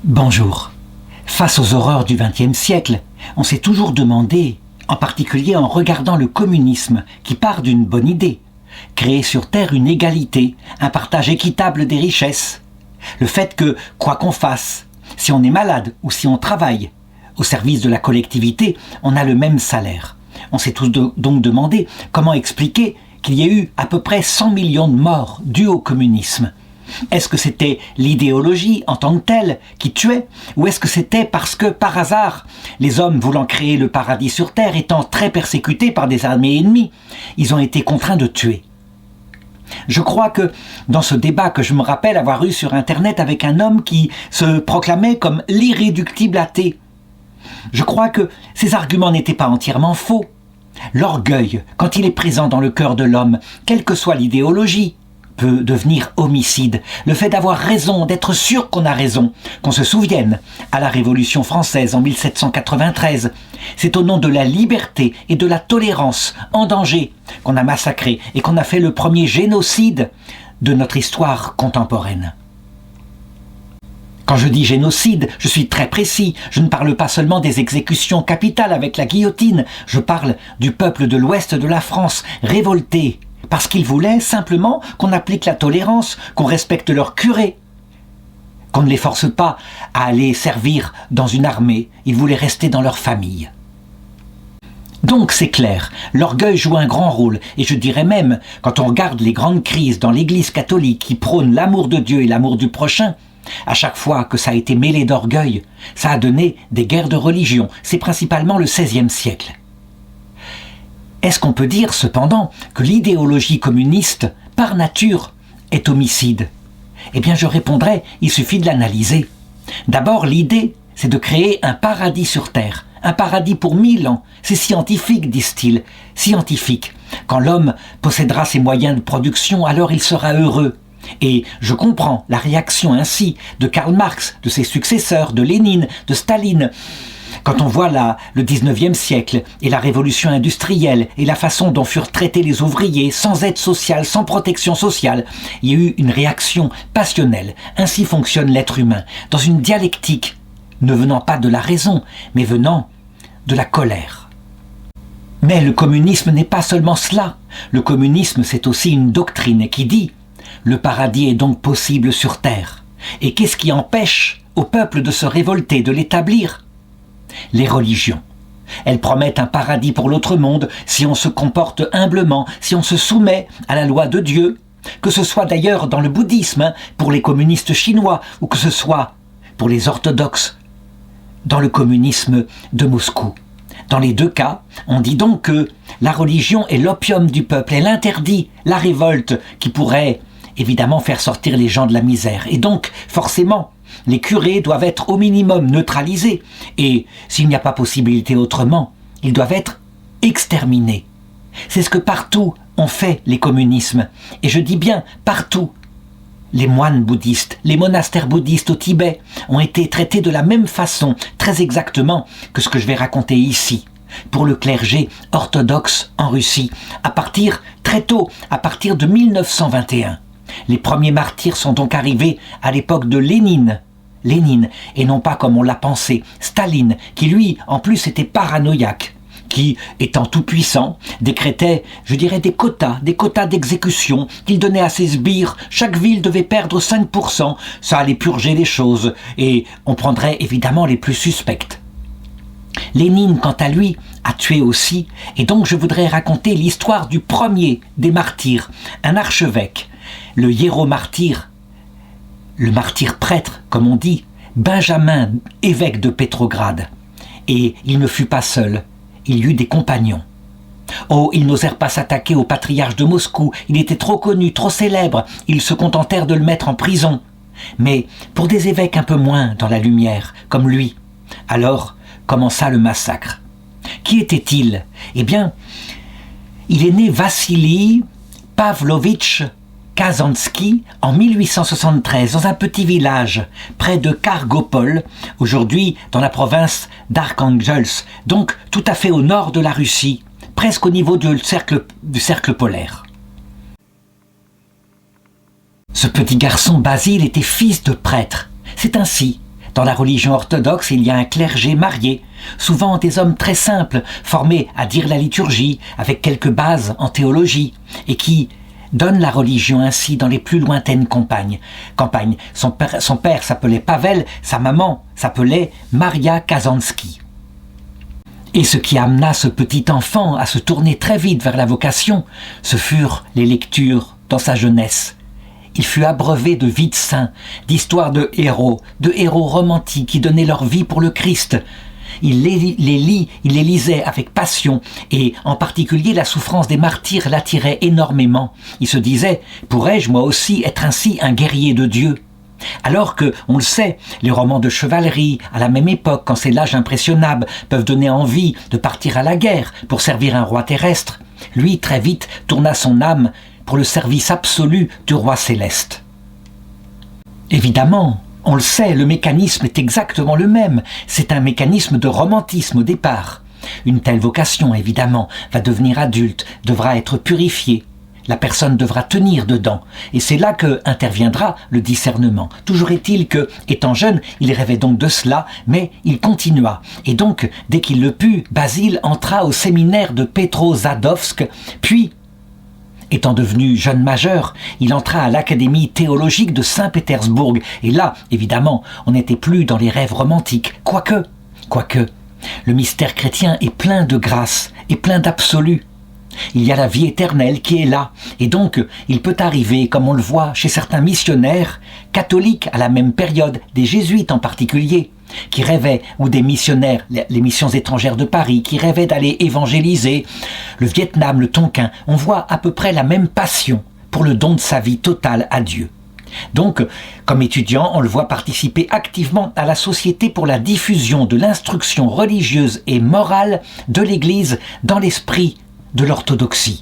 Bonjour. Face aux horreurs du XXe siècle, on s'est toujours demandé, en particulier en regardant le communisme qui part d'une bonne idée, créer sur Terre une égalité, un partage équitable des richesses. Le fait que, quoi qu'on fasse, si on est malade ou si on travaille, au service de la collectivité, on a le même salaire. On s'est tous donc demandé comment expliquer qu'il y ait eu à peu près 100 millions de morts dus au communisme. Est-ce que c'était l'idéologie en tant que telle qui tuait, ou est-ce que c'était parce que, par hasard, les hommes voulant créer le paradis sur Terre étant très persécutés par des armées ennemies, ils ont été contraints de tuer? Je crois que, dans ce débat que je me rappelle avoir eu sur Internet avec un homme qui se proclamait comme l'irréductible athée, je crois que ces arguments n'étaient pas entièrement faux. L'orgueil, quand il est présent dans le cœur de l'homme, quelle que soit l'idéologie, peut devenir homicide. Le fait d'avoir raison, d'être sûr qu'on a raison, qu'on se souvienne, à la Révolution française en 1793, c'est au nom de la liberté et de la tolérance en danger qu'on a massacré et qu'on a fait le premier génocide de notre histoire contemporaine. Quand je dis génocide, je suis très précis. Je ne parle pas seulement des exécutions capitales avec la guillotine. Je parle du peuple de l'ouest de la France, révolté, parce qu'il voulait simplement qu'on applique la tolérance, qu'on respecte leurs curés, qu'on ne les force pas à aller servir dans une armée. Ils voulaient rester dans leur famille. Donc c'est clair, l'orgueil joue un grand rôle, et je dirais même, quand on regarde les grandes crises dans l'Église catholique qui prône l'amour de Dieu et l'amour du prochain, à chaque fois que ça a été mêlé d'orgueil, ça a donné des guerres de religion. C'est principalement le XVIe siècle. Est-ce qu'on peut dire cependant que l'idéologie communiste, par nature, est homicide? Eh bien je répondrai, il suffit de l'analyser. D'abord, l'idée, c'est de créer un paradis sur Terre, un paradis pour 1000 ans. C'est scientifique, disent-ils, scientifique. Quand l'homme possédera ses moyens de production, alors il sera heureux. Et je comprends la réaction ainsi de Karl Marx, de ses successeurs, de Lénine, de Staline. Quand on voit le 19e siècle et la révolution industrielle et la façon dont furent traités les ouvriers, sans aide sociale, sans protection sociale, il y a eu une réaction passionnelle. Ainsi fonctionne l'être humain, dans une dialectique, ne venant pas de la raison, mais venant de la colère. Mais le communisme n'est pas seulement cela. Le communisme, c'est aussi une doctrine qui dit « Le paradis est donc possible sur Terre ». Et qu'est-ce qui empêche au peuple de se révolter, de l'établir ? Les religions. Elles promettent un paradis pour l'autre monde si on se comporte humblement, si on se soumet à la loi de Dieu, que ce soit d'ailleurs dans le bouddhisme, pour les communistes chinois, ou que ce soit pour les orthodoxes, dans le communisme de Moscou. Dans les deux cas, on dit donc que la religion est l'opium du peuple, elle interdit la révolte qui pourrait évidemment faire sortir les gens de la misère. Et donc, forcément, les curés doivent être au minimum neutralisés. Et s'il n'y a pas possibilité autrement, ils doivent être exterminés. C'est ce que partout ont fait les communismes. Et je dis bien partout. Les moines bouddhistes, les monastères bouddhistes au Tibet ont été traités de la même façon, très exactement, que ce que je vais raconter ici. Pour le clergé orthodoxe en Russie, à partir très tôt, à partir de 1921. Les premiers martyrs sont donc arrivés à l'époque de Lénine, et non pas comme on l'a pensé, Staline, qui lui, en plus, était paranoïaque, qui, étant tout puissant, décrétait, je dirais, des quotas d'exécution qu'il donnait à ses sbires. Chaque ville devait perdre 5%, ça allait purger les choses, et on prendrait évidemment les plus suspectes. Lénine, quant à lui, a tué aussi, et donc je voudrais raconter l'histoire du premier des martyrs, un archevêque, le hiéromartyr, le martyr prêtre, comme on dit, Benjamin, évêque de Pétrograd. Et il ne fut pas seul, il y eut des compagnons. Oh, ils n'osèrent pas s'attaquer au patriarche de Moscou, il était trop connu, trop célèbre, ils se contentèrent de le mettre en prison. Mais pour des évêques un peu moins dans la lumière, comme lui, alors commença le massacre. Qui était-il? Eh bien, il est né Vassili Pavlovitch Kazansky en 1873 dans un petit village près de Kargopol, aujourd'hui dans la province d'Arkhangelsk, donc tout à fait au nord de la Russie, presque au niveau du cercle polaire. Ce petit garçon Basile était fils de prêtre. C'est ainsi, Dans la religion orthodoxe, il y a un clergé marié, souvent des hommes très simples, formés à dire la liturgie, avec quelques bases en théologie, et qui donnent la religion ainsi dans les plus lointaines campagnes. Son père s'appelait Pavel, sa maman s'appelait Maria Kazansky. Et ce qui amena ce petit enfant à se tourner très vite vers la vocation, ce furent les lectures dans sa jeunesse. Il fut abreuvé de vies de saints, d'histoires de héros romantiques qui donnaient leur vie pour le Christ. Il les lisait avec passion, et en particulier la souffrance des martyrs l'attirait énormément. Il se disait « Pourrais-je moi aussi être ainsi un guerrier de Dieu ?» Alors que, on le sait, les romans de chevalerie, à la même époque, quand c'est l'âge impressionnable, peuvent donner envie de partir à la guerre pour servir un roi terrestre. Lui, très vite, tourna son âme pour le service absolu du roi céleste. Évidemment, on le sait, le mécanisme est exactement le même. C'est un mécanisme de romantisme au départ. Une telle vocation, évidemment, va devenir adulte, devra être purifiée. La personne devra tenir dedans. Et c'est là que interviendra le discernement. Toujours est-il que, étant jeune, il rêvait donc de cela, mais il continua. Et donc, dès qu'il le put, Basile entra au séminaire de Petrozavodsk, puis, étant devenu jeune majeur, il entra à l'Académie théologique de Saint-Pétersbourg. Et là, évidemment, on n'était plus dans les rêves romantiques. Quoique, le mystère chrétien est plein de grâce et plein d'absolu. Il y a la vie éternelle qui est là, et donc il peut arriver, comme on le voit chez certains missionnaires, catholiques à la même période, des jésuites en particulier, qui rêvaient, ou des missionnaires, les missions étrangères de Paris, qui rêvaient d'aller évangéliser le Vietnam, le Tonkin. On voit à peu près la même passion pour le don de sa vie totale à Dieu. Donc, comme étudiant, on le voit participer activement à la Société pour la diffusion de l'instruction religieuse et morale de l'Église dans l'esprit de l'orthodoxie.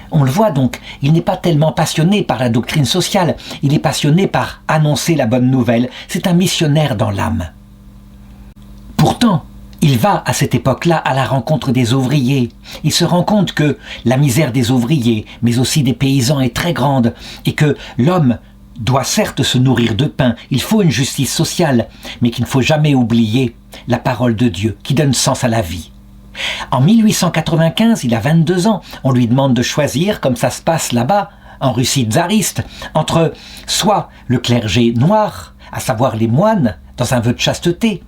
On le voit donc, il n'est pas tellement passionné par la doctrine sociale, il est passionné par annoncer la bonne nouvelle. C'est un missionnaire dans l'âme. Pourtant, il va à cette époque-là à la rencontre des ouvriers. Il se rend compte que la misère des ouvriers, mais aussi des paysans, est très grande, et que l'homme doit certes se nourrir de pain, il faut une justice sociale, mais qu'il ne faut jamais oublier la parole de Dieu qui donne sens à la vie. En 1895, il a 22 ans, on lui demande de choisir, comme ça se passe là-bas, en Russie tsariste, entre soit le clergé noir, à savoir les moines, dans un vœu de chasteté,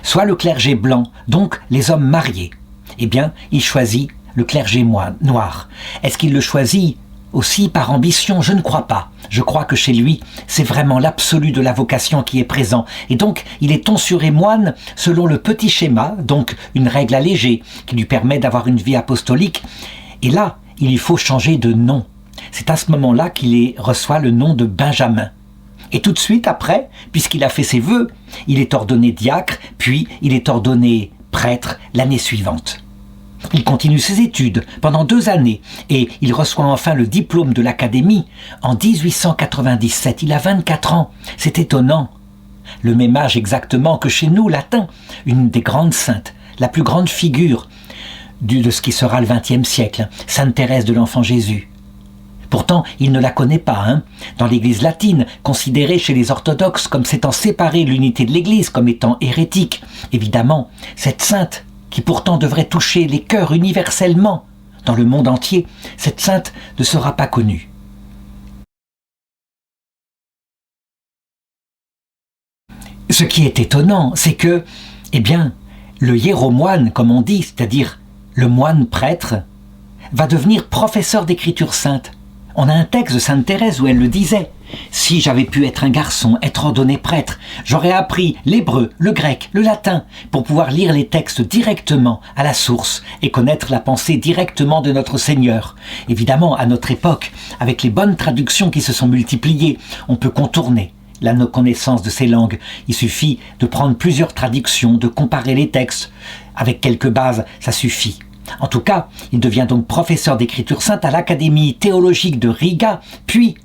soit le clergé blanc, donc les hommes mariés. Eh bien, il choisit le clergé noir. Est-ce qu'il le choisit aussi par ambition? Je ne crois pas. Je crois que chez lui, c'est vraiment l'absolu de la vocation qui est présent. Et donc, il est tonsuré moine selon le petit schéma, donc une règle allégée, qui lui permet d'avoir une vie apostolique. Et là, il lui faut changer de nom. C'est à ce moment-là qu'il reçoit le nom de Benjamin. Et tout de suite après, puisqu'il a fait ses vœux, il est ordonné diacre, puis il est ordonné prêtre l'année suivante. Il continue ses études pendant 2 années et il reçoit enfin le diplôme de l'Académie en 1897. Il a 24 ans. C'est étonnant. Le même âge exactement que chez nous, l'atteint. Une des grandes saintes, la plus grande figure de ce qui sera le XXe siècle, Sainte Thérèse de l'Enfant Jésus. Pourtant, il ne la connaît pas. Dans l'Église latine, considérée chez les orthodoxes comme s'étant séparée de l'unité de l'Église, comme étant hérétique. Évidemment, cette sainte, qui pourtant devrait toucher les cœurs universellement dans le monde entier, cette sainte ne sera pas connue. Ce qui est étonnant, c'est que, le hiéromoine, comme on dit, c'est-à-dire le moine prêtre, va devenir professeur d'écriture sainte. On a un texte de Sainte Thérèse où elle le disait. « Si j'avais pu être un garçon, être ordonné prêtre, j'aurais appris l'hébreu, le grec, le latin, pour pouvoir lire les textes directement à la source et connaître la pensée directement de notre Seigneur. » Évidemment, à notre époque, avec les bonnes traductions qui se sont multipliées, on peut contourner la connaissance de ces langues. Il suffit de prendre plusieurs traductions, de comparer les textes. Avec quelques bases, ça suffit. En tout cas, il devient donc professeur d'écriture sainte à l'Académie théologique de Riga, puis,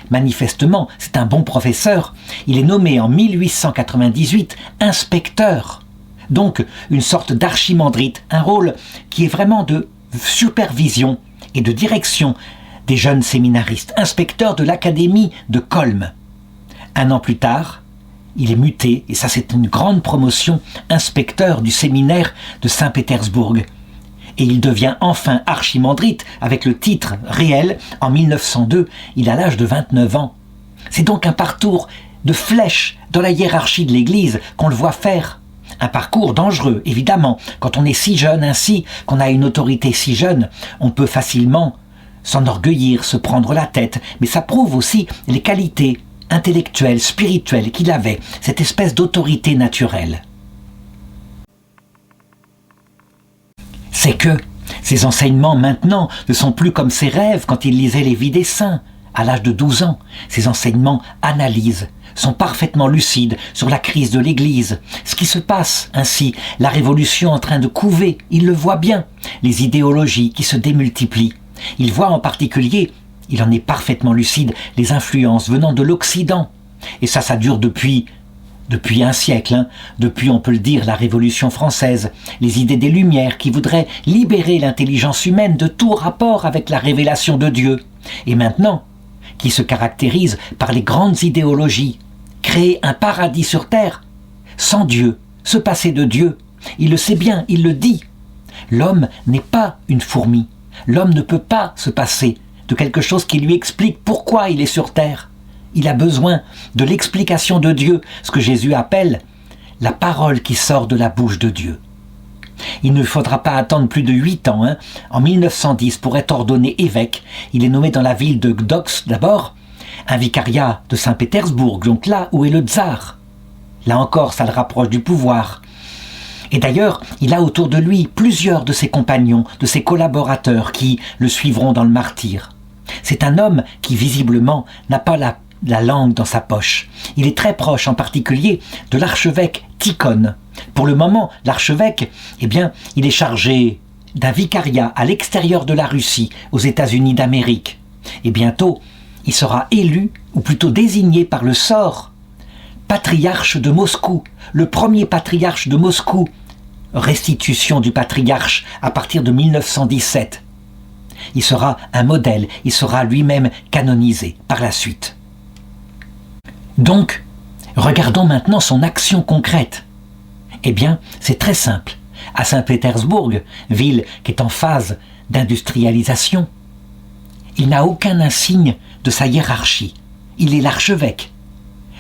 manifestement, c'est un bon professeur, il est nommé en 1898 inspecteur, donc une sorte d'archimandrite, un rôle qui est vraiment de supervision et de direction des jeunes séminaristes, inspecteur de l'Académie de Colm. 1 an plus tard, il est muté, et ça c'est une grande promotion, inspecteur du séminaire de Saint-Pétersbourg. Et il devient enfin archimandrite avec le titre réel en 1902. Il a l'âge de 29 ans. C'est donc un parcours de flèche dans la hiérarchie de l'Église qu'on le voit faire. Un parcours dangereux, évidemment. Quand on est si jeune ainsi, qu'on a une autorité si jeune, on peut facilement s'enorgueillir, se prendre la tête. Mais ça prouve aussi les qualités intellectuelles, spirituelles qu'il avait, cette espèce d'autorité naturelle. C'est que ses enseignements maintenant ne sont plus comme ses rêves quand il lisait les vies des saints. À l'âge de 12 ans, ses enseignements analysent, sont parfaitement lucides sur la crise de l'Église. Ce qui se passe ainsi, la révolution en train de couver, il le voit bien, les idéologies qui se démultiplient. Il voit en particulier, il en est parfaitement lucide, les influences venant de l'Occident. Et ça dure depuis un siècle, depuis, on peut le dire, la Révolution française, les idées des Lumières qui voudraient libérer l'intelligence humaine de tout rapport avec la révélation de Dieu. Et maintenant, qui se caractérise par les grandes idéologies, créer un paradis sur terre, sans Dieu, se passer de Dieu. Il le sait bien, il le dit. L'homme n'est pas une fourmi. L'homme ne peut pas se passer de quelque chose qui lui explique pourquoi il est sur terre. Il a besoin de l'explication de Dieu, ce que Jésus appelle la parole qui sort de la bouche de Dieu. Il ne faudra pas attendre plus de 8 ans. En 1910, pour être ordonné évêque, il est nommé dans la ville de Gdańsk d'abord, un vicariat de Saint-Pétersbourg, donc là où est le tsar. Là encore, ça le rapproche du pouvoir. Et d'ailleurs, il a autour de lui plusieurs de ses compagnons, de ses collaborateurs qui le suivront dans le martyre. C'est un homme qui, visiblement, n'a pas la langue dans sa poche. Il est très proche, en particulier, de l'archevêque Tikhon. Pour le moment, l'archevêque, il est chargé d'un vicariat à l'extérieur de la Russie, aux États-Unis d'Amérique. Et bientôt, il sera élu, ou plutôt désigné par le sort, patriarche de Moscou, le premier patriarche de Moscou, restitution du patriarche à partir de 1917. Il sera un modèle, il sera lui-même canonisé par la suite. Donc, regardons maintenant son action concrète. C'est très simple. À Saint-Pétersbourg, ville qui est en phase d'industrialisation, il n'a aucun insigne de sa hiérarchie. Il est l'archevêque.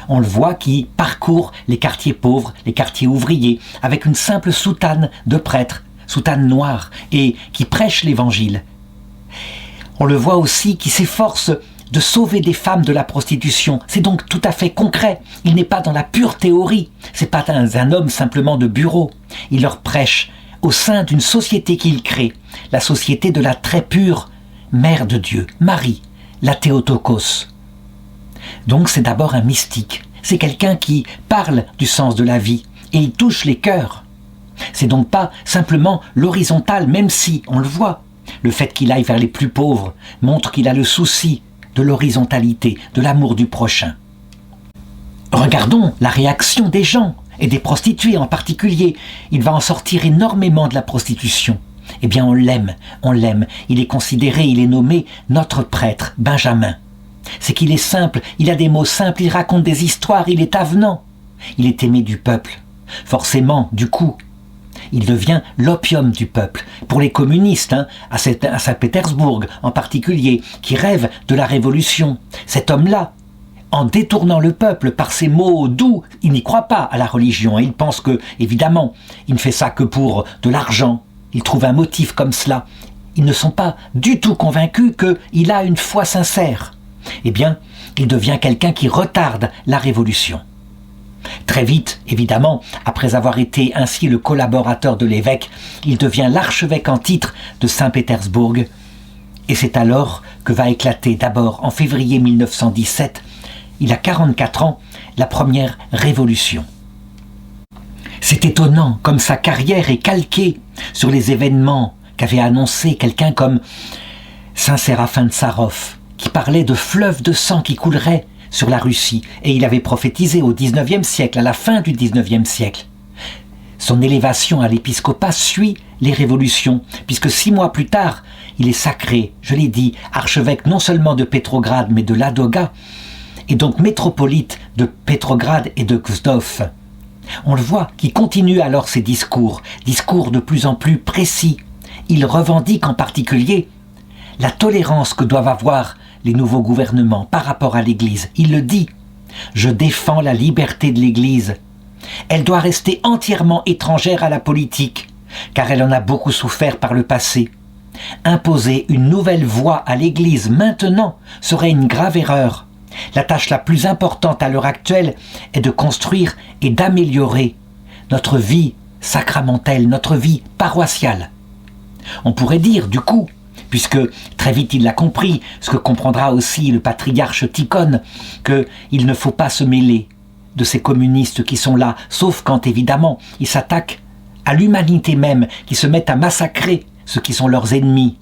On le voit qui parcourt les quartiers pauvres, les quartiers ouvriers, avec une simple soutane de prêtre, soutane noire, et qui prêche l'évangile. On le voit aussi qui s'efforce de sauver des femmes de la prostitution. C'est donc tout à fait concret. Il n'est pas dans la pure théorie. C'est pas un homme simplement de bureau. Il leur prêche au sein d'une société qu'il crée, la société de la très pure Mère de Dieu, Marie, la Théotokos. Donc c'est d'abord un mystique. C'est quelqu'un qui parle du sens de la vie et il touche les cœurs. C'est donc pas simplement l'horizontal, même si, on le voit, le fait qu'il aille vers les plus pauvres montre qu'il a le souci de l'horizontalité, de l'amour du prochain. Regardons la réaction des gens, et des prostituées en particulier. Il va en sortir énormément de la prostitution. On l'aime, il est considéré, il est nommé notre prêtre, Benjamin. C'est qu'il est simple, il a des mots simples, il raconte des histoires, il est avenant. Il est aimé du peuple. Forcément, du coup, il devient l'opium du peuple. Pour les communistes, à Saint-Pétersbourg en particulier, qui rêvent de la révolution, cet homme-là, en détournant le peuple par ses mots doux, il n'y croit pas à la religion. Il pense que, évidemment, il ne fait ça que pour de l'argent. Il trouve un motif comme cela. Ils ne sont pas du tout convaincus qu'il a une foi sincère. Il devient quelqu'un qui retarde la révolution. Très vite, évidemment, après avoir été ainsi le collaborateur de l'évêque, il devient l'archevêque en titre de Saint-Pétersbourg. Et c'est alors que va éclater, d'abord en février 1917, il a 44 ans, la première révolution. C'est étonnant comme sa carrière est calquée sur les événements qu'avait annoncé quelqu'un comme Saint Séraphin de Sarov, qui parlait de fleuves de sang qui couleraient sur la Russie, et il avait prophétisé au XIXe siècle, à la fin du XIXe siècle. Son élévation à l'épiscopat suit les révolutions, puisque 6 mois plus tard, il est sacré, je l'ai dit, archevêque non seulement de Pétrograd, mais de Ladoga, et donc métropolite de Pétrograd et de Gzdov. On le voit, qui continue alors ses discours de plus en plus précis. Il revendique en particulier la tolérance que doivent avoir les nouveaux gouvernements par rapport à l'Église. Il le dit, « Je défends la liberté de l'Église. Elle doit rester entièrement étrangère à la politique, car elle en a beaucoup souffert par le passé. Imposer une nouvelle voie à l'Église maintenant serait une grave erreur. La tâche la plus importante à l'heure actuelle est de construire et d'améliorer notre vie sacramentelle, notre vie paroissiale. » On pourrait dire, du coup, puisque très vite il l'a compris, ce que comprendra aussi le patriarche Tikhon, qu'il ne faut pas se mêler de ces communistes qui sont là, sauf quand évidemment ils s'attaquent à l'humanité même, qui se mettent à massacrer ceux qui sont leurs ennemis.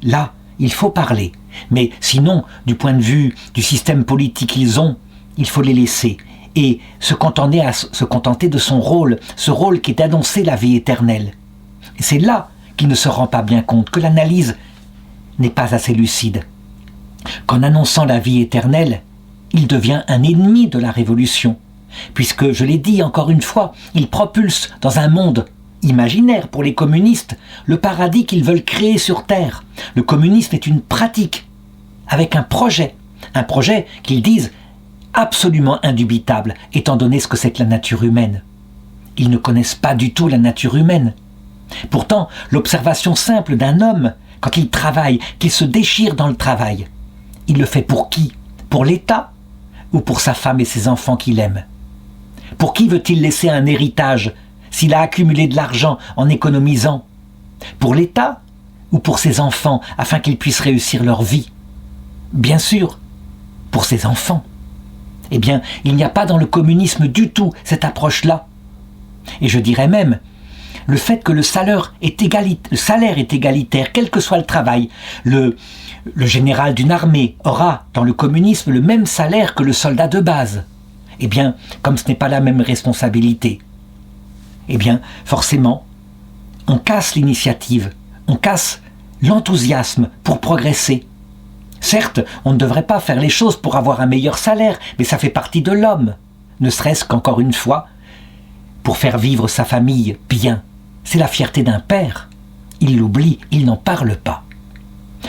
Là, il faut parler. Mais sinon, du point de vue du système politique qu'ils ont, il faut les laisser et se contenter de son rôle, ce rôle qui est d'annoncer la vie éternelle. Et c'est là qu'il ne se rend pas bien compte, que l'analyse n'est pas assez lucide. Qu'en annonçant la vie éternelle, il devient un ennemi de la révolution, puisque, je l'ai dit encore une fois, il propulse dans un monde imaginaire pour les communistes le paradis qu'ils veulent créer sur Terre. Le communisme est une pratique, avec un projet qu'ils disent absolument indubitable, étant donné ce que c'est que la nature humaine. Ils ne connaissent pas du tout la nature humaine. Pourtant, l'observation simple d'un homme, quand il travaille, qu'il se déchire dans le travail, il le fait pour qui? Pour l'État ou pour sa femme et ses enfants qu'il aime? Pour qui veut-il laisser un héritage s'il a accumulé de l'argent en économisant? Pour l'État ou pour ses enfants afin qu'ils puissent réussir leur vie? Bien sûr, pour ses enfants. Eh bien, il n'y a pas dans le communisme du tout cette approche-là. Et je dirais même, le fait que le salaire est égalitaire, quel que soit le travail, le général d'une armée aura dans le communisme le même salaire que le soldat de base. Eh bien, comme ce n'est pas la même responsabilité, eh bien, forcément, on casse l'initiative, on casse l'enthousiasme pour progresser. Certes, on ne devrait pas faire les choses pour avoir un meilleur salaire, mais ça fait partie de l'homme, ne serait-ce qu'encore une fois, pour faire vivre sa famille bien. C'est la fierté d'un père. Il l'oublie, il n'en parle pas.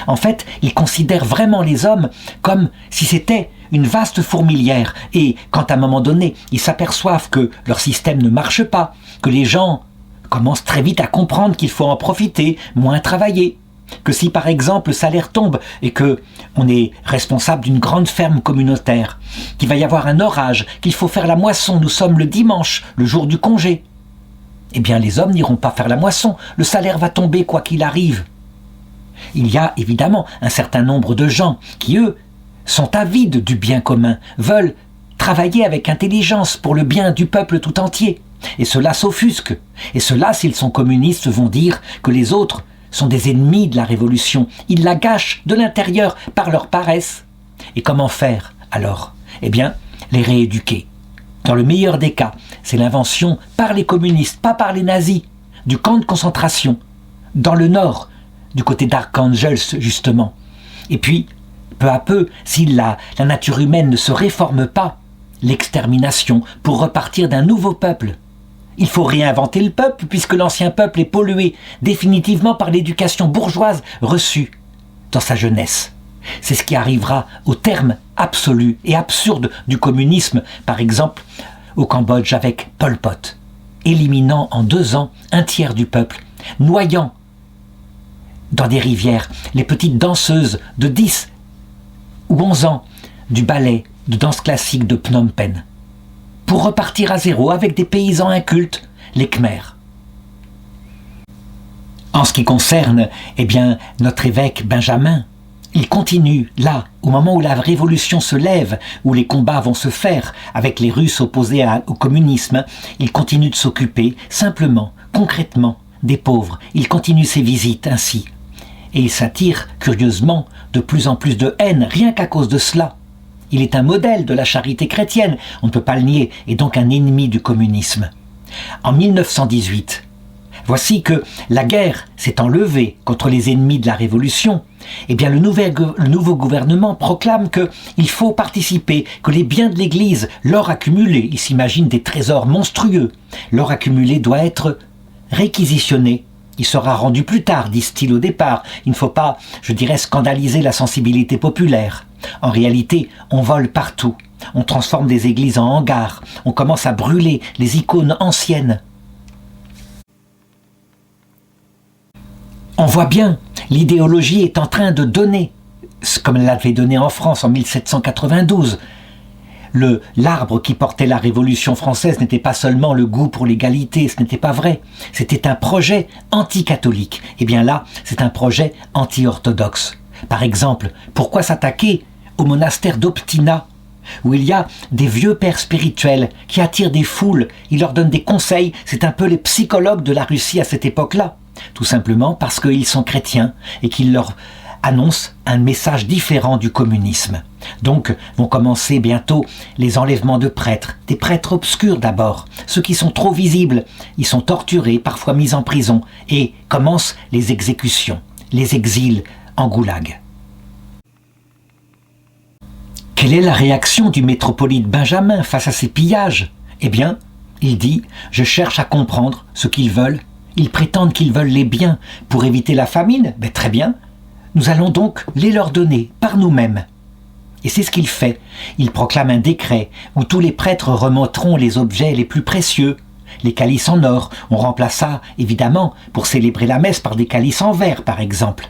En fait, il considère vraiment les hommes comme si c'était une vaste fourmilière. Et quand à un moment donné, ils s'aperçoivent que leur système ne marche pas, que les gens commencent très vite à comprendre qu'il faut en profiter, moins travailler, que si par exemple le salaire tombe et que on est responsable d'une grande ferme communautaire, qu'il va y avoir un orage, qu'il faut faire la moisson, nous sommes le dimanche, le jour du congé, eh bien les hommes n'iront pas faire la moisson, le salaire va tomber quoi qu'il arrive. Il y a évidemment un certain nombre de gens qui, eux, sont avides du bien commun, veulent travailler avec intelligence pour le bien du peuple tout entier. Et ceux-là s'offusquent. Et ceux-là, s'ils sont communistes, vont dire que les autres sont des ennemis de la révolution. Ils la gâchent de l'intérieur par leur paresse. Et comment faire alors? Eh bien, les rééduquer. Dans le meilleur des cas, c'est l'invention par les communistes, pas par les nazis, du camp de concentration, dans le nord, du côté d'Arkhangelsk justement. Et puis, peu à peu, si la nature humaine ne se réforme pas, l'extermination pour repartir d'un nouveau peuple. Il faut réinventer le peuple puisque l'ancien peuple est pollué définitivement par l'éducation bourgeoise reçue dans sa jeunesse. C'est ce qui arrivera au terme absolu et absurde du communisme, par exemple au Cambodge avec Pol Pot, éliminant en 2 ans un tiers du peuple, noyant dans des rivières les petites danseuses de 10 ou 11 ans du ballet de danse classique de Phnom Penh, pour repartir à zéro avec des paysans incultes, les Khmers. En ce qui concerne, notre évêque Benjamin, il continue, là, au moment où la révolution se lève, où les combats vont se faire avec les Russes opposés au communisme, il continue de s'occuper, simplement, concrètement, des pauvres. Il continue ses visites ainsi. Et il s'attire, curieusement, de plus en plus de haine, rien qu'à cause de cela. Il est un modèle de la charité chrétienne, on ne peut pas le nier, et donc un ennemi du communisme. En 1918, Voici que la guerre s'est enlevée contre les ennemis de la Révolution. Eh bien, le nouveau gouvernement proclame qu'il faut participer, que les biens de l'Église, l'or accumulé, il s'imagine des trésors monstrueux, l'or accumulé doit être réquisitionné. Il sera rendu plus tard, disent-ils au départ. Il ne faut pas, je dirais, scandaliser la sensibilité populaire. En réalité, on vole partout. On transforme des églises en hangars. On commence à brûler les icônes anciennes. On voit bien, l'idéologie est en train de donner, comme elle l'avait donné en France en 1792. L'arbre qui portait la Révolution française n'était pas seulement le goût pour l'égalité, ce n'était pas vrai. C'était un projet anti-catholique. Et bien là, c'est un projet anti-orthodoxe. Par exemple, pourquoi s'attaquer au monastère d'Optina, où il y a des vieux pères spirituels qui attirent des foules, ils leur donnent des conseils, c'est un peu les psychologues de la Russie à cette époque-là. Tout simplement parce qu'ils sont chrétiens et qu'ils leur annoncent un message différent du communisme. Donc vont commencer bientôt les enlèvements de prêtres, des prêtres obscurs d'abord. Ceux qui sont trop visibles, ils sont torturés, parfois mis en prison, et commencent les exécutions, les exils en goulag. Quelle est la réaction du métropolite Benjamin face à ces pillages? Eh bien, il dit « Je cherche à comprendre ce qu'ils veulent. Ils prétendent qu'ils veulent les biens pour éviter la famine. Ben, très bien. Nous allons donc les leur donner par nous-mêmes. » Et c'est ce qu'il fait. Il proclame un décret où tous les prêtres remonteront les objets les plus précieux. Les calices en or, on remplaça évidemment pour célébrer la messe par des calices en verre par exemple.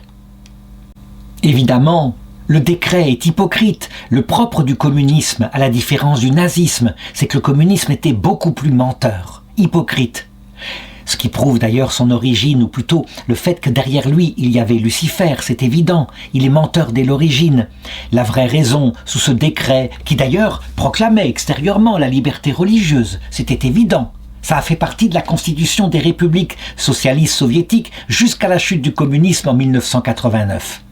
Évidemment, le décret est hypocrite. Le propre du communisme, à la différence du nazisme, c'est que le communisme était beaucoup plus menteur, hypocrite. Ce qui prouve d'ailleurs son origine, ou plutôt le fait que derrière lui, il y avait Lucifer, c'est évident. Il est menteur dès l'origine. La vraie raison, sous ce décret, qui d'ailleurs proclamait extérieurement la liberté religieuse, c'était évident. Ça a fait partie de la constitution des républiques socialistes soviétiques jusqu'à la chute du communisme en 1989.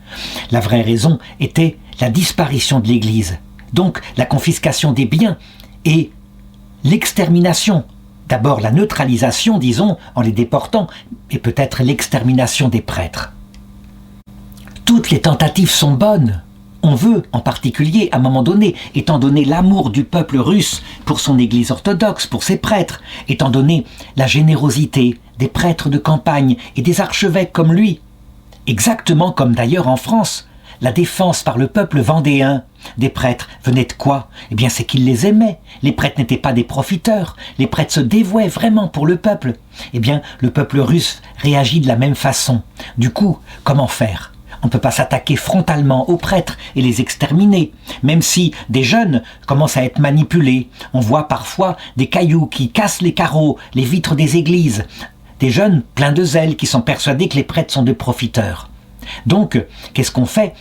La vraie raison était la disparition de l'Église, donc la confiscation des biens et l'extermination. D'abord la neutralisation, disons, en les déportant, et peut-être l'extermination des prêtres. Toutes les tentatives sont bonnes. On veut, en particulier, à un moment donné, étant donné l'amour du peuple russe pour son église orthodoxe, pour ses prêtres, étant donné la générosité des prêtres de campagne et des archevêques comme lui, exactement comme d'ailleurs en France, la défense par le peuple vendéen des prêtres venait de quoi? Eh bien, c'est qu'ils les aimaient. Les prêtres n'étaient pas des profiteurs. Les prêtres se dévouaient vraiment pour le peuple. Eh bien, le peuple russe réagit de la même façon. Du coup, comment faire? On ne peut pas s'attaquer frontalement aux prêtres et les exterminer. Même si des jeunes commencent à être manipulés. On voit parfois des cailloux qui cassent les carreaux, les vitres des églises. Des jeunes pleins de zèle qui sont persuadés que les prêtres sont des profiteurs. Donc, qu'est-ce qu'on fait?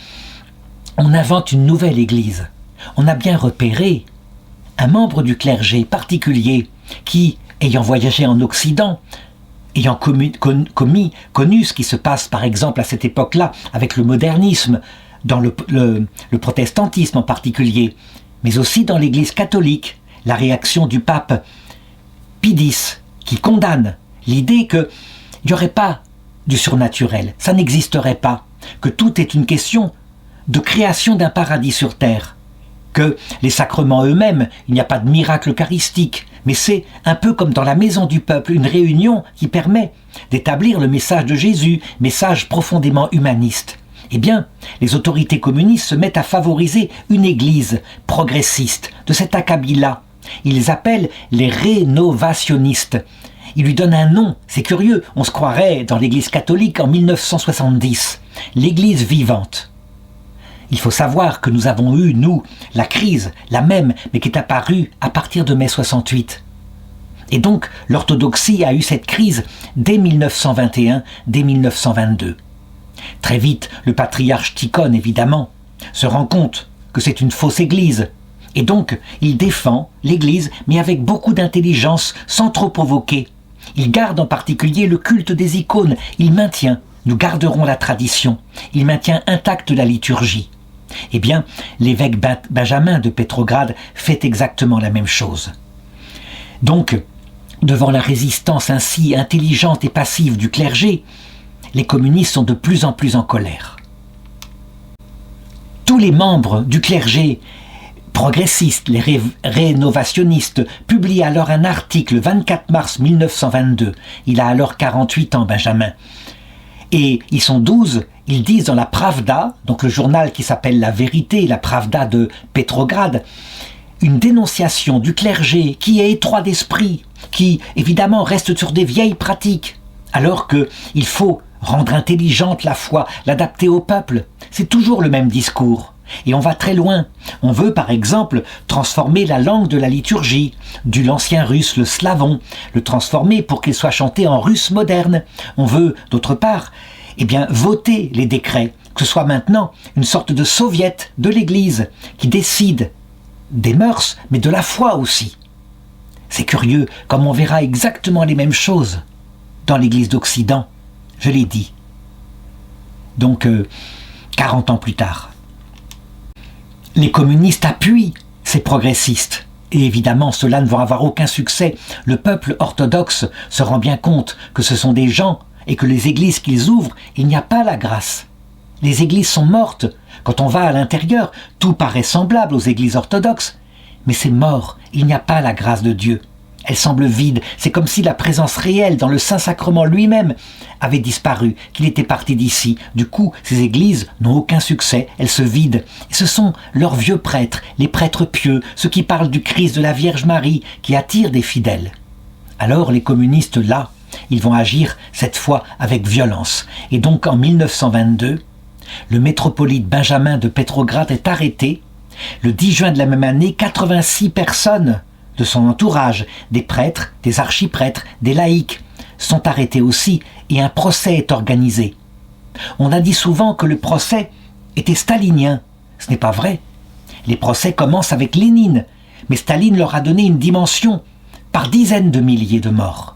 On invente une nouvelle église. On a bien repéré un membre du clergé particulier qui, ayant voyagé en Occident, ayant connu ce qui se passe par exemple à cette époque-là avec le modernisme, dans le protestantisme en particulier, mais aussi dans l'église catholique, la réaction du pape Pie X qui condamne l'idée qu'il n'y aurait pas du surnaturel, ça n'existerait pas, que tout est une question de création d'un paradis sur terre, que les sacrements eux-mêmes, il n'y a pas de miracle eucharistique, mais c'est un peu comme dans la maison du peuple, une réunion qui permet d'établir le message de Jésus, message profondément humaniste. Eh bien, les autorités communistes se mettent à favoriser une église progressiste de cet acabit-là. Ils les appellent les rénovationnistes. Il lui donne un nom, c'est curieux, on se croirait dans l'église catholique en 1970, l'église vivante. Il faut savoir que nous avons eu, nous, la crise, la même, mais qui est apparue à partir de mai 68. Et donc, l'orthodoxie a eu cette crise dès 1921, dès 1922. Très vite, le patriarche Tikhon, évidemment, se rend compte que c'est une fausse église. Et donc, il défend l'église, mais avec beaucoup d'intelligence, sans trop provoquer. Il garde en particulier le culte des icônes. Il maintient, nous garderons la tradition, il maintient intacte la liturgie. Eh bien, l'évêque Benjamin de Pétrograd fait exactement la même chose. Donc, devant la résistance ainsi intelligente et passive du clergé, les communistes sont de plus en plus en colère. Tous les membres du clergé progressistes, les rénovationnistes, publient alors un article le 24 mars 1922. Il a alors 48 ans, Benjamin. Et ils sont 12, ils disent dans la Pravda, donc le journal qui s'appelle La Vérité, la Pravda de Petrograd, une dénonciation du clergé qui est étroit d'esprit, qui évidemment reste sur des vieilles pratiques, alors qu'il faut rendre intelligente la foi, l'adapter au peuple. C'est toujours le même discours. Et on va très loin. On veut par exemple transformer la langue de la liturgie, de l'ancien russe, le slavon, le transformer pour qu'il soit chanté en russe moderne. On veut, d'autre part, voter les décrets, que ce soit maintenant une sorte de soviet de l'Église qui décide des mœurs, mais de la foi aussi. C'est curieux, comme on verra exactement les mêmes choses dans l'Église d'Occident, je l'ai dit. Donc, 40 ans plus tard. Les communistes appuient ces progressistes. Et évidemment, cela ne va avoir aucun succès. Le peuple orthodoxe se rend bien compte que ce sont des gens et que les églises qu'ils ouvrent, il n'y a pas la grâce. Les églises sont mortes. Quand on va à l'intérieur, tout paraît semblable aux églises orthodoxes. Mais c'est mort, il n'y a pas la grâce de Dieu. Elle semble vide, c'est comme si la présence réelle dans le Saint-Sacrement lui-même avait disparu, qu'il était parti d'ici. Du coup, ces églises n'ont aucun succès, elles se vident. Et ce sont leurs vieux prêtres, les prêtres pieux, ceux qui parlent du Christ, de la Vierge Marie, qui attirent des fidèles. Alors les communistes, là, ils vont agir cette fois avec violence. Et donc en 1922, le métropolite Benjamin de Petrograd est arrêté. Le 10 juin de la même année, 86 personnes de son entourage, des prêtres, des archiprêtres, des laïcs, sont arrêtés aussi et un procès est organisé. On a dit souvent que le procès était stalinien. Ce n'est pas vrai. Les procès commencent avec Lénine, mais Staline leur a donné une dimension par dizaines de milliers de morts.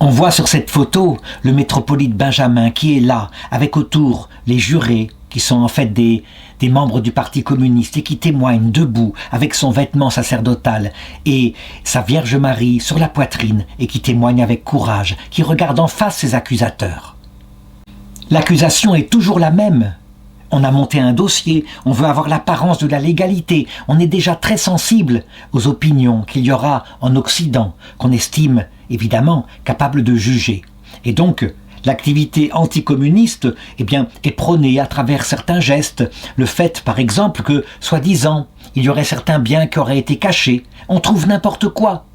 On voit sur cette photo le métropolite Benjamin qui est là, avec autour les jurés, qui sont en fait des membres du Parti communiste et qui témoignent debout avec son vêtement sacerdotal et sa Vierge Marie sur la poitrine et qui témoigne avec courage, qui regarde en face ses accusateurs. L'accusation est toujours la même. On a monté un dossier, on veut avoir l'apparence de la légalité, on est déjà très sensible aux opinions qu'il y aura en Occident, qu'on estime évidemment capable de juger. Et donc, l'activité anticommuniste est prônée à travers certains gestes. Le fait, par exemple, que, soi-disant, il y aurait certains biens qui auraient été cachés. On trouve n'importe quoi.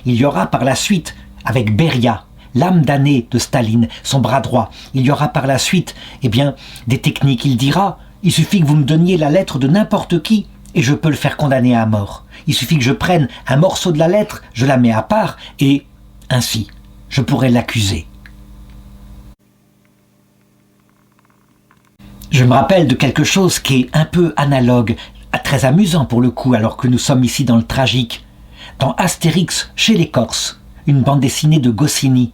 Il y aura par la suite, avec Beria, l'âme damnée de Staline, son bras droit, il y aura par la suite des techniques. Il dira, il suffit que vous me donniez la lettre de n'importe qui et je peux le faire condamner à mort. Il suffit que je prenne un morceau de la lettre, je la mets à part et, ainsi, je pourrais l'accuser. Je me rappelle de quelque chose qui est un peu analogue, très amusant pour le coup, alors que nous sommes ici dans le tragique. Dans Astérix chez les Corses, une bande dessinée de Goscinny,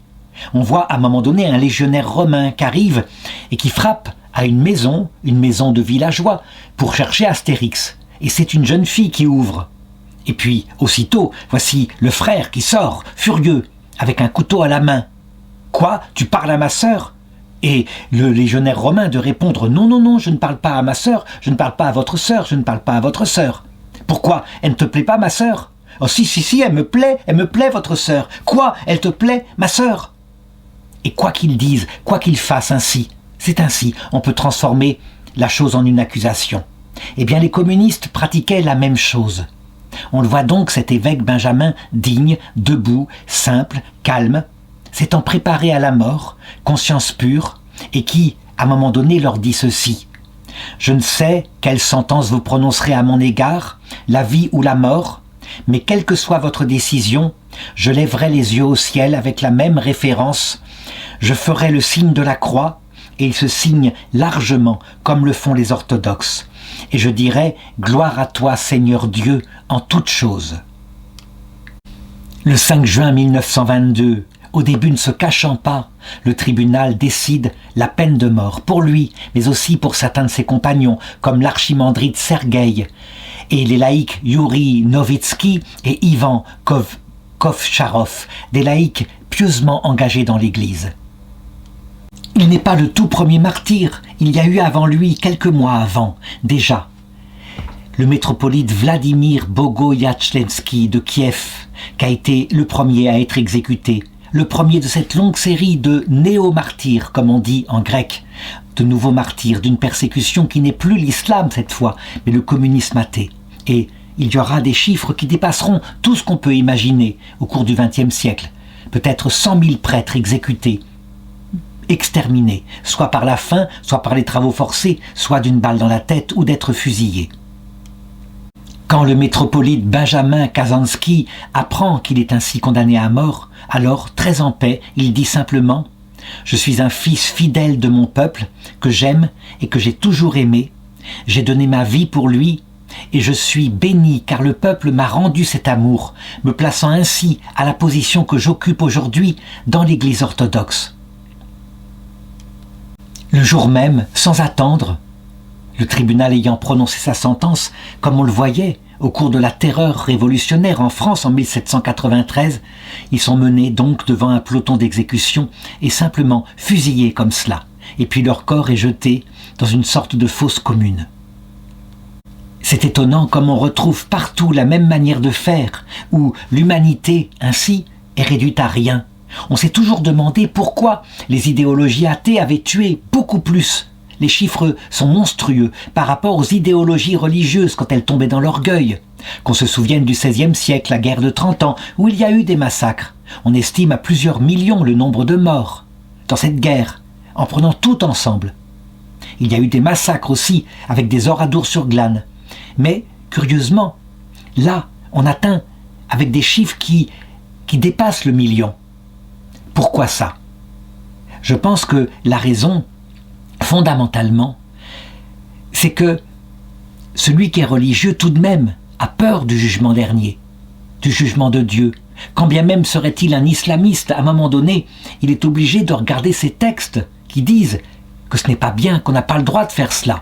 on voit à un moment donné un légionnaire romain qui arrive et qui frappe à une maison de villageois, pour chercher Astérix. Et c'est une jeune fille qui ouvre. Et puis, aussitôt, voici le frère qui sort, furieux, avec un couteau à la main. « Quoi, tu parles à ma sœur ?» Et le légionnaire romain de répondre « Non, non, non, je ne parle pas à ma sœur, je ne parle pas à votre sœur, je ne parle pas à votre sœur. »« Pourquoi, elle ne te plaît pas, ma sœur ?»« Oh si, elle me plaît, votre sœur. Quoi, elle te plaît, ma sœur ?» Et quoi qu'ils disent, quoi qu'ils fassent ainsi, c'est ainsi, on peut transformer la chose en une accusation. Eh bien, les communistes pratiquaient la même chose. On le voit donc, cet évêque Benjamin, digne, debout, simple, calme, s'étant préparé à la mort, conscience pure, et qui, à un moment donné, leur dit ceci. « Je ne sais quelle sentence vous prononcerez à mon égard, la vie ou la mort, mais quelle que soit votre décision, je lèverai les yeux au ciel avec la même référence, je ferai le signe de la croix, et il se signe largement comme le font les orthodoxes. Et je dirai « Gloire à toi, Seigneur Dieu, en toutes choses. » Le 5 juin 1922, au début ne se cachant pas, le tribunal décide la peine de mort pour lui, mais aussi pour certains de ses compagnons, comme l'archimandrite Sergueï. et les laïcs Yuri Novitsky et Ivan Kovcharov, des laïcs pieusement engagés dans l'Église. Il n'est pas le tout premier martyr, il y a eu avant lui, quelques mois avant, déjà, le métropolite Vladimir Bogoyachlenski de Kiev, qui a été le premier à être exécuté, le premier de cette longue série de néo-martyrs, comme on dit en grec, de nouveaux martyrs d'une persécution qui n'est plus l'islam cette fois, mais le communisme athée. Et il y aura des chiffres qui dépasseront tout ce qu'on peut imaginer au cours du XXe siècle. Peut-être 100 000 prêtres exécutés, exterminés, soit par la faim, soit par les travaux forcés, soit d'une balle dans la tête ou d'être fusillés. Quand le métropolite Benjamin Kazansky apprend qu'il est ainsi condamné à mort, alors, très en paix, il dit simplement « Je suis un fils fidèle de mon peuple, que j'aime et que j'ai toujours aimé. J'ai donné ma vie pour lui et je suis béni car le peuple m'a rendu cet amour, me plaçant ainsi à la position que j'occupe aujourd'hui dans l'Église orthodoxe. » Le jour même, sans attendre, le tribunal ayant prononcé sa sentence, comme on le voyait au cours de la terreur révolutionnaire en France en 1793, ils sont menés donc devant un peloton d'exécution et simplement fusillés comme cela, et puis leur corps est jeté dans une sorte de fosse commune. C'est étonnant comme on retrouve partout la même manière de faire, où l'humanité, ainsi, est réduite à rien. On s'est toujours demandé pourquoi les idéologies athées avaient tué beaucoup plus. Les chiffres sont monstrueux par rapport aux idéologies religieuses quand elles tombaient dans l'orgueil. Qu'on se souvienne du XVIe siècle, la guerre de 30 ans, où il y a eu des massacres. On estime à plusieurs millions le nombre de morts dans cette guerre, en prenant tout ensemble. Il y a eu des massacres aussi, avec des Oradour-sur-Glane. Mais, curieusement, là, on atteint avec des chiffres qui dépassent le million. Pourquoi ça? Je pense que la raison, fondamentalement, c'est que celui qui est religieux, tout de même, a peur du jugement dernier, du jugement de Dieu. Quand bien même serait-il un islamiste, à un moment donné, il est obligé de regarder ces textes qui disent que ce n'est pas bien, qu'on n'a pas le droit de faire cela.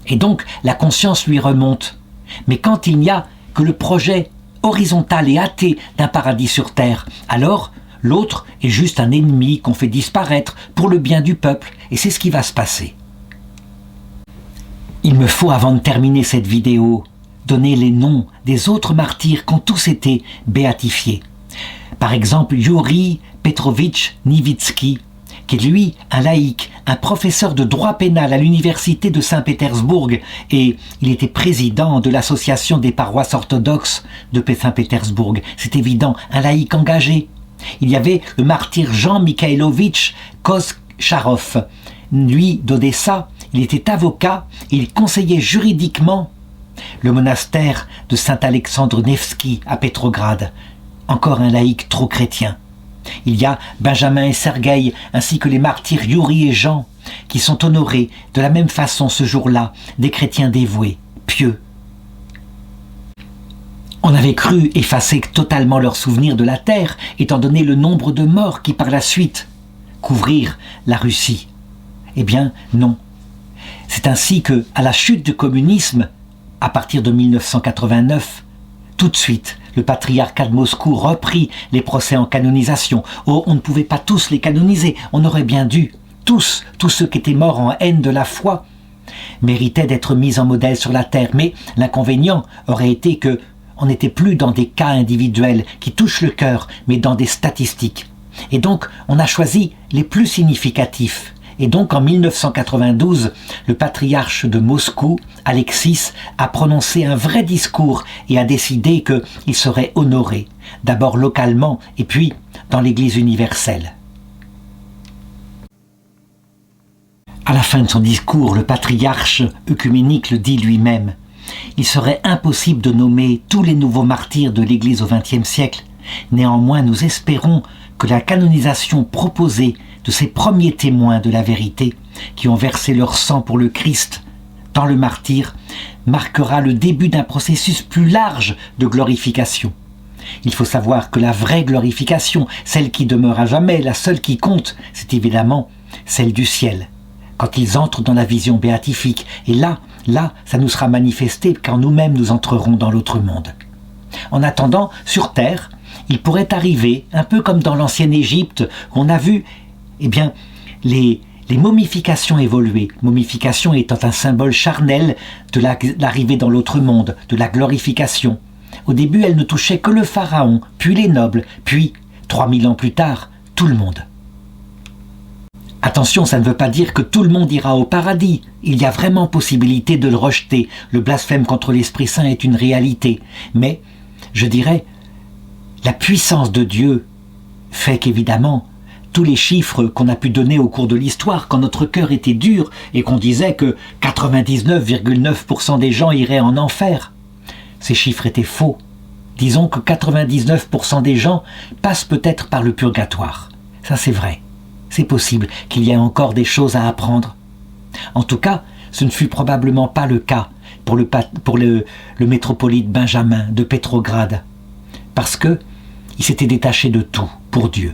Et donc, la conscience lui remonte. Mais quand il n'y a que le projet horizontal et athée d'un paradis sur terre, alors l'autre est juste un ennemi qu'on fait disparaître pour le bien du peuple, et c'est ce qui va se passer. Il me faut, avant de terminer cette vidéo, donner les noms des autres martyrs qui ont tous été béatifiés. Par exemple, Yuri Petrovitch Nivitsky, qui est lui un laïc, un professeur de droit pénal à l'université de Saint-Pétersbourg, et il était président de l'association des paroisses orthodoxes de Saint-Pétersbourg. C'est évident, un laïc engagé. Il y avait le martyr Jean Mikhailovitch Kovcharov. Lui, d'Odessa, il était avocat et il conseillait juridiquement le monastère de Saint-Alexandre Nevski à Pétrograd. Encore un laïc trop chrétien. Il y a Benjamin et Sergueï, ainsi que les martyrs Yuri et Jean, qui sont honorés de la même façon ce jour-là, des chrétiens dévoués, pieux. On avait cru effacer totalement leurs souvenirs de la terre, étant donné le nombre de morts qui par la suite couvrirent la Russie. Eh bien, non. C'est ainsi que, à la chute du communisme, à partir de 1989, tout de suite, le patriarcat de Moscou reprit les procès en canonisation. Oh, on ne pouvait pas tous les canoniser, on aurait bien dû. Tous ceux qui étaient morts en haine de la foi, méritaient d'être mis en modèle sur la terre. Mais l'inconvénient aurait été que on n'était plus dans des cas individuels qui touchent le cœur, mais dans des statistiques. Et donc, on a choisi les plus significatifs. Et donc, en 1992, le patriarche de Moscou, Alexis, a prononcé un vrai discours et a décidé qu'il serait honoré, d'abord localement et puis dans l'Église universelle. À la fin de son discours, le patriarche œcuménique le dit lui-même. Il serait impossible de nommer tous les nouveaux martyrs de l'Église au XXe siècle. Néanmoins, nous espérons que la canonisation proposée de ces premiers témoins de la vérité, qui ont versé leur sang pour le Christ dans le martyre, marquera le début d'un processus plus large de glorification. Il faut savoir que la vraie glorification, celle qui demeure à jamais, la seule qui compte, c'est évidemment celle du ciel, quand ils entrent dans la vision béatifique. Et là, ça nous sera manifesté quand nous-mêmes nous entrerons dans l'autre monde. En attendant, sur terre, il pourrait arriver, un peu comme dans l'ancienne Égypte, où on a vu, les momifications évoluer. Momification étant un symbole charnel de l'arrivée dans l'autre monde, de la glorification. Au début, elle ne touchait que le pharaon, puis les nobles, puis, 3000 ans plus tard, tout le monde. Attention, ça ne veut pas dire que tout le monde ira au paradis. Il y a vraiment possibilité de le rejeter. Le blasphème contre l'Esprit Saint est une réalité. Mais, je dirais, la puissance de Dieu fait qu'évidemment, tous les chiffres qu'on a pu donner au cours de l'histoire, quand notre cœur était dur et qu'on disait que 99,9% des gens iraient en enfer, ces chiffres étaient faux. Disons que 99% des gens passent peut-être par le purgatoire. Ça, c'est vrai. C'est possible qu'il y ait encore des choses à apprendre. En tout cas, ce ne fut probablement pas le cas pour le métropolite Benjamin de Pétrograd, parce que il s'était détaché de tout pour Dieu.